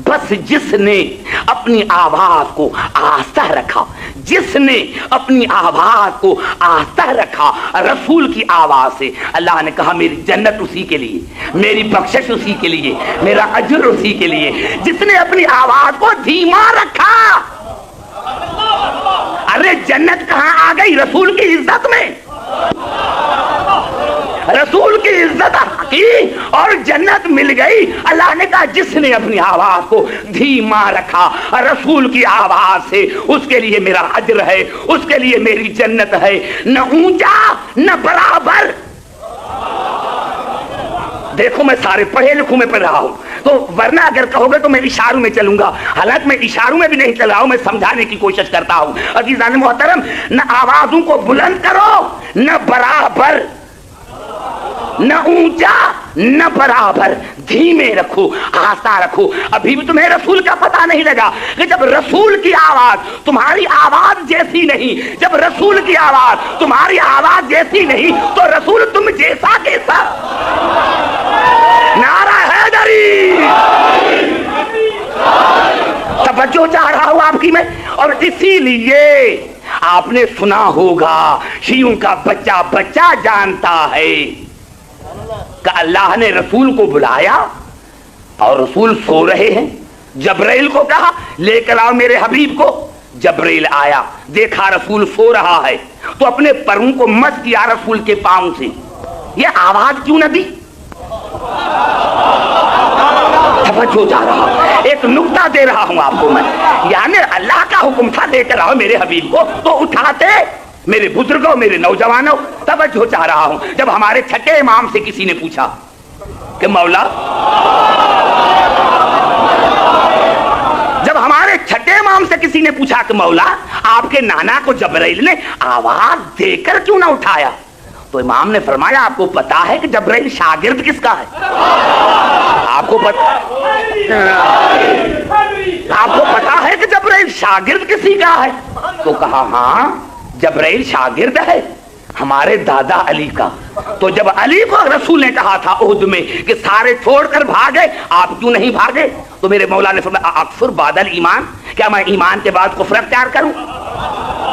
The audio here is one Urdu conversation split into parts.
بس جس نے اپنی آواز کو آہستہ رکھا، جس نے اپنی آواز کو آہستہ رکھا رسول کی آواز سے، اللہ نے کہا میری جنت اسی کے لیے، میری بخشش اسی کے لیے، میرا اجر اسی کے لیے جس نے اپنی آواز کو دھیما رکھا۔ ارے جنت کہاں آ گئی؟ رسول کی عزت میں، رسول کی عزت کی اور جنت مل گئی۔ اللہ نے کہا جس نے اپنی آواز کو دھیما رکھا رسول کی آواز سے، اس کے لیے میرا اجر ہے، اس کے لیے میری جنت ہے، نہ اونچا نہ برابر۔ دیکھو میں سارے پڑھے لکھوں میں پڑھ رہا ہوں، تو ورنہ اگر کہو گے تو میں اشاروں میں چلوں گا، حالانکہ میں اشاروں میں بھی نہیں چل رہا ہوں، میں سمجھانے کی کوشش کرتا ہوں۔ عزیزان محترم، نہ آوازوں کو بلند کرو نہ برابر، نہ اونچا نہ برابر، دھیمے رکھو، آہستہ رکھو۔ ابھی بھی تمہیں رسول کا پتہ نہیں لگا کہ جب رسول کی آواز تمہاری آواز جیسی نہیں، جب رسول کی آواز تمہاری آواز جیسی نہیں تو رسول تم جیسا کیسا؟ نعرہ حیدری، توجہ چاہ رہا ہوں آپ کی میں۔ اور اسی لیے آپ نے سنا ہوگا شیعوں کا بچہ بچہ جانتا ہے کہ اللہ نے رسول کو بلایا اور رسول سو رہے ہیں، جبرائیل کو کہا لے کر آؤ میرے حبیب کو، جبرائیل آیا، دیکھا رسول سو رہا ہے تو اپنے پروں کو مس کیا رسول کے پاؤں سے۔ یہ آواز کیوں نہ دی؟ توجہ چاہ رہا ہوں، ایک نقطہ دے رہا ہوں آپ کو میں، یعنی اللہ کا حکم تھا لے کر آؤ میرے حبیب کو تو اٹھاتے میرے بزرگوں میرے نوجوانوں۔ توجہ چاہ رہا ہوں، جب ہمارے چھٹے امام سے کسی نے پوچھا کہ مولا، جب ہمارے چھٹے امام سے کسی نے پوچھا کہ مولا آپ کے نانا کو جبرائیل نے آواز دے کر کیوں نہ اٹھایا، تو امام نے فرمایا آپ کو پتا ہے کہ جبرائیل شاگرد کس کا ہے؟ آپ کو پتا ہے کہ جبرائیل شاگرد کسی کا ہے؟ تو کہا ہاں جبرائیل شاگرد ہے ہمارے دادا علی کا۔ تو جب علی کو رسول نے کہا تھا احد میں کہ سارے چھوڑ کر بھاگے، آپ کیوں نہیں بھاگے؟ تو میرے مولا نے فرمایا اکفر بعد الایمان، کیا میں ایمان کے بعد کفر اختیار کروں؟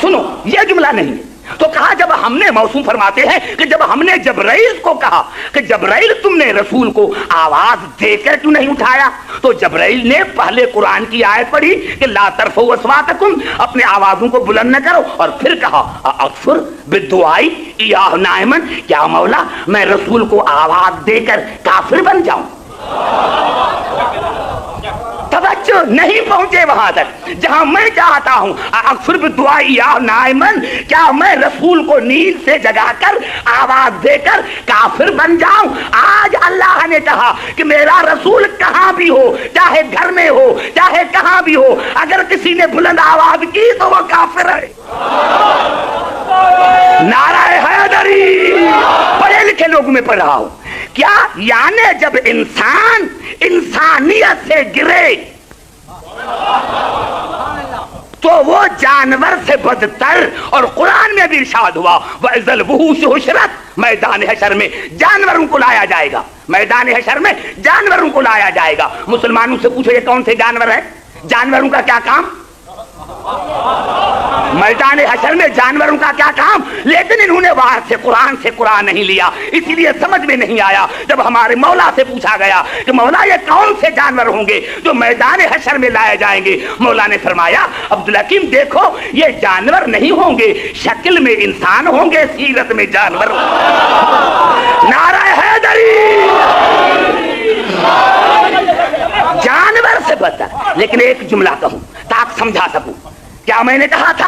سنو یہ جملہ نہیں ہے۔ تو کہا جب ہم نے، موسوم فرماتے ہیں کہ جب ہم نے جبرائیل کو کہا کہ جبرائیل تم نے رسول کو آواز دے کر کیوں نہیں اٹھایا، تو جبرائیل نے پہلے قرآن کی آیت پڑھی کہ لا ترفعوا اصواتکم، اپنے آوازوں کو بلند نہ کرو، اور پھر کہا اکفر بالدعاء ایاہ نائمن، کیا مولا میں رسول کو آواز دے کر کافر بن جاؤں؟ توجہ نہیں پہنچے وہاں تک جہاں میں چاہتا ہوں، اکفر بالدعاء ایاہ نائمن، کیا میں رسول کو نیند سے جگا کر آواز دے کر کافر بن جاؤں؟ آج اللہ نے کہا کہ میرا رسول کہاں بھی ہو، چاہے گھر میں ہو چاہے کہاں بھی ہو، اگر کسی نے بلند آواز کی تو وہ کافر ہے۔ نعرہ حیدری، پڑھے لکھے لوگوں میں پڑھ رہا ہوں، کیا یعنی جب انسان انسانیت سے گرے تو وہ جانور سے بدتر، اور قرآن میں بھی ارشاد ہوا وَإِذَا الْوُحُوشُ حُشِرَتْ، میدان حشر میں جانوروں کو لایا جائے گا، میدان حشر میں جانوروں کو لایا جائے گا۔ مسلمانوں سے پوچھو یہ کون سے جانور ہیں؟ جانوروں کا کیا کام؟ میدان حشر میں جانوروں کا کیا کام؟ لیکن انہوں نے وہاں سے قرآن نہیں لیا، اسی لیے سمجھ میں نہیں آیا۔ جب ہمارے مولا سے پوچھا گیا کہ مولا یہ کون سے جانور ہوں گے جو میدان حشر میں لائے جائیں گے، مولا نے فرمایا عبدالحکیم دیکھو یہ جانور نہیں ہوں گے، شکل میں انسان ہوں گے، سیرت میں جانور ہوں گے۔ نعرہ حیدری، جانور سے بدتر۔ لیکن ایک جملہ کہوں تاکہ سمجھا سکوں، کیا میں نے کہا تھا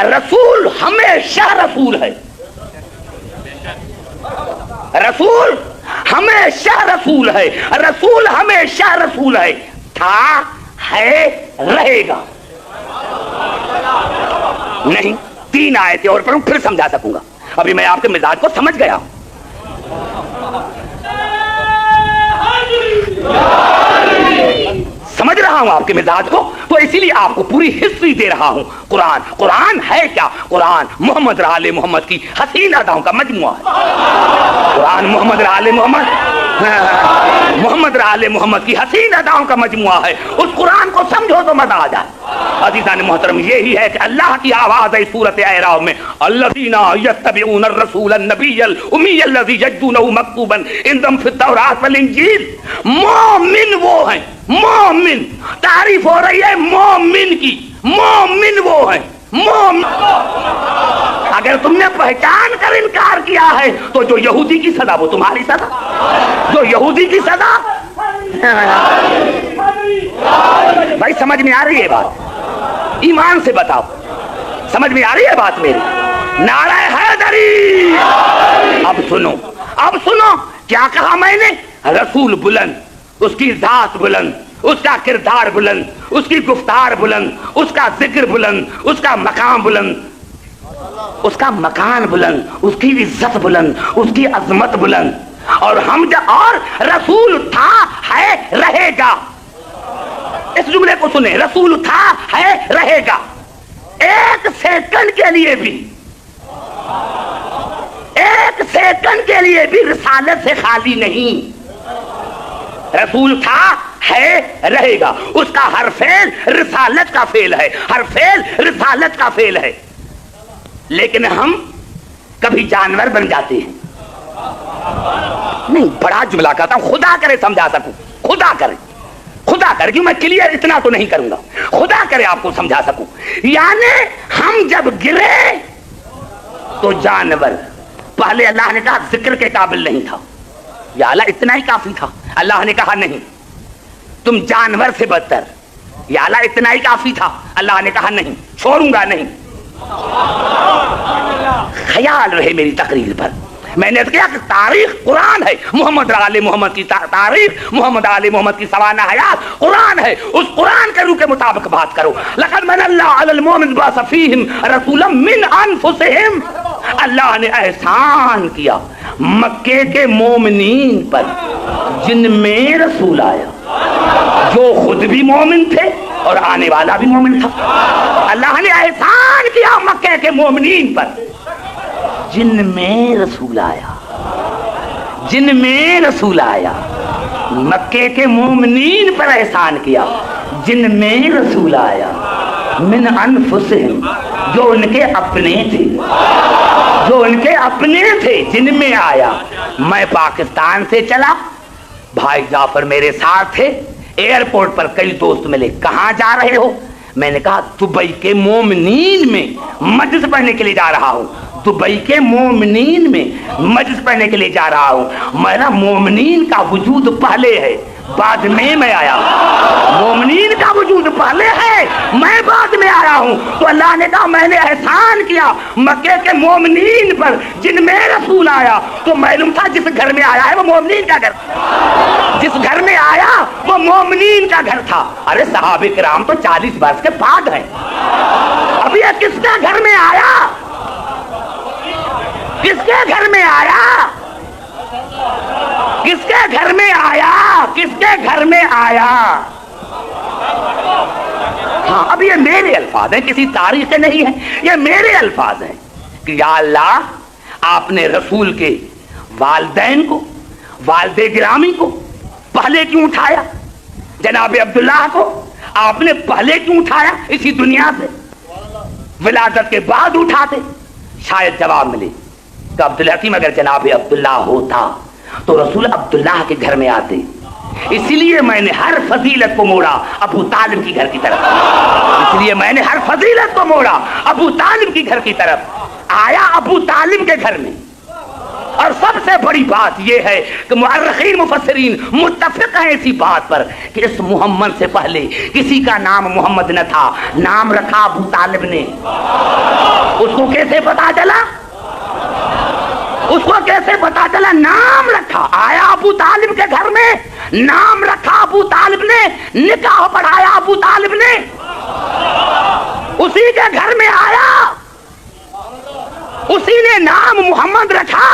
رسول ہمیشہ رسول ہے، رسول ہمیشہ رسول ہے، رسول ہمیشہ رسول ہے، تھا ہے رہے گا نہیں۔ تین آیتیں اور پڑھوں پھر سمجھا سکوں گا، ابھی میں آپ کے مزاج کو سمجھ گیا ہوں۔ سمجھ رہا ہوں آپ کے مزاج کو، تو اسی لیے آپ کو پوری ہسٹری دے رہا ہوں۔ قرآن ہے کیا؟ قرآن محمد آل محمد کی حسین اداؤں کا مجموعہ ہے۔ قرآن محمد آل محمد کی حسین اداؤں کا مجموعہ ہے۔ اس قرآن کو سمجھو تو مزہ آ جائے۔ عزیزان محترم، یہی ہے کہ اللہ کی آواز ہے سورۃ اعراف میں، الذین یتبعون الرسول النبی الامی الذی یجدونہ مکتوبا عندہم فی التوراۃ والانجیل۔ مومن وہ ہیں، مومن، تعریف ہو رہی ہے مومن کی، مومن وہ ہیں، مومن۔ اگر تم نے پہچان کر انکار کیا ہے تو جو یہودی کی سزا وہ تمہاری سزا، جو یہودی کی سزا۔ بھائی سمجھ میں آ رہی ہے بات؟ ایمان سے بتاؤ، سمجھ میں آ رہی ہے بات میری؟ نعرہ حیدری۔ اب سنو کیا کہا میں نے؟ رسول بلند، اس کی ذات بلند، اس کا کردار بلند، اس کی گفتار بلند، اس کا ذکر بلند، اس کا مقام بلند، اس کا مکان بلند، اس کی عزت بلند، اس کی عظمت بلند۔ اور اور رسول تھا، ہے، رہے گا۔ اس جملے کو سنیں، رسول تھا، ہے، رہے گا۔ ایک سیکنڈ کے لیے بھی، ایک سیکنڈ کے لیے بھی رسالت سے خالی نہیں۔ رسول تھا، ہے، رہے گا۔ اس کا ہر فعل رسالت کا فعل ہے، ہر فعل رسالت کا فعل ہے۔ لیکن ہم کبھی جانور بن جاتے ہیں۔ نہیں، بڑا جملہ کہتا ہوں، خدا کرے سمجھا سکوں، خدا کرے کہ میں کلیئر اتنا تو نہیں کروں گا، خدا کرے آپ کو سمجھا سکوں۔ یعنی ہم جب گرے تو جانور، پہلے اللہ نے کہا ذکر کے قابل نہیں تھا، یا اللہ اتنا ہی کافی تھا۔ اللہ نے کہا نہیں، تم جانور سے بدتر، یا اللہ اتنا ہی کافی تھا۔ اللہ نے کہا نہیں، چھوڑوں گا نہیں۔ خیال رہے میری تقریر پر، میں نے کہا کہ تاریخ قرآن ہے، محمد آل محمد کی تاریخ، محمد آل محمد کی سوانح حیات قرآن ہے۔ اس قرآن کے روح کے مطابق بات کرو۔ لقد من اللہ علی المؤمن بعث فیہم رسولا من انفسہم۔ اللہ نے احسان کیا مکے کے مومنین پر، جن میں رسول آیا جو خود بھی مومن تھے اور آنے والا بھی مومن تھا۔ اللہ نے احسان کیا مکے کے مومنین پر، جن میں رسول آیا، جن میں رسول آیا۔ مکے کے مومنین پر احسان کیا جن میں رسول آیا، من انفسہم، جو ان کے اپنے تھے، جو ان کے اپنے تھے، جن میں آیا۔ میں پاکستان سے چلا، بھائی جعفر میرے ساتھ تھے، ایئرپورٹ پر کئی دوست ملے، کہاں جا رہے ہو؟ میں نے کہا دبئی کے مومنین میں مجلس پڑھنے کے لیے جا رہا ہوں، دبئی کے مومنین میں مجلس پڑھنے کے لیے جا رہا ہوں۔ میرا مومنین کا وجود پہلے ہے، بعد میں آیا ہوں۔ مومنین کا وجود پہلے ہے، میں بعد میں آیا ہوں۔ تو اللہ نے کہا میں نے احسان کیا مکے کے مومنین پر جن میں رسول آیا۔ تو معلوم تھا جس گھر میں آیا ہے وہ مومنین کا گھر، جس گھر میں آیا وہ مومنین کا گھر تھا۔ ارے صحابہ کرام تو 40 برس کے بعد ہیں، اب یہ کس کے گھر میں آیا؟ کس کے گھر میں آیا؟ کس کے گھر میں آیا؟ کس کے گھر میں آیا؟ ہاں، اب یہ میرے الفاظ ہیں، کسی تاریخ کے نہیں ہیں، یہ میرے الفاظ ہیں کہ یا اللہ آپ نے رسول کے والدین کو، والد گرامی کو پہلے کیوں اٹھایا؟ جناب عبداللہ کو آپ نے پہلے کیوں اٹھایا اسی دنیا سے؟ ولادت کے بعد اٹھاتے شاید جواب ملے کہ عبدالحکیم اگر جناب عبداللہ ہوتا تو رسول عبداللہ کے گھر میں آتے، اسی لیے میں نے ہر فضیلت کو موڑا ابو طالب کی گھر کی طرف، اس لیے میں نے ہر فضیلت کو موڑا ابو طالب کی گھر کی طرف، آیا ابو طالب کے گھر میں۔ اور سب سے بڑی بات یہ ہے کہ مؤرخین مفسرین متفق ہیں اسی بات پر کہ اس محمد سے پہلے کسی کا نام محمد نہ تھا، نام رکھا ابو طالب نے۔ اس کو کیسے پتا چلا؟ اس کو کیسے پتا چلا؟ نام رکھا، آیا ابو طالب کے گھر میں، نام رکھا ابو طالب نے، نکاح پڑھایا ابو طالب نے، اسی کے گھر میں آیا، اسی نے نام محمد رکھا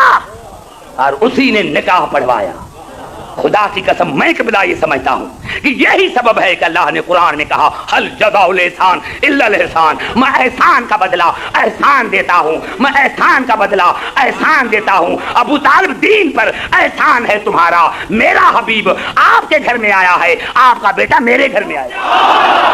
اور اسی نے نکاح پڑھوایا۔ خدا کی قسم میں قبلہ یہ سمجھتا ہوں کہ یہی سبب ہے کہ اللہ نے قرآن میں کہا حل جزاء الاحسان الا الاحسان، میں احسان کا بدلہ احسان دیتا ہوں، میں احسان کا بدلہ احسان دیتا ہوں۔ ابو طالب دین پر احسان ہے تمہارا، میرا حبیب آپ کے گھر میں آیا ہے، آپ کا بیٹا میرے گھر میں آیا ہے۔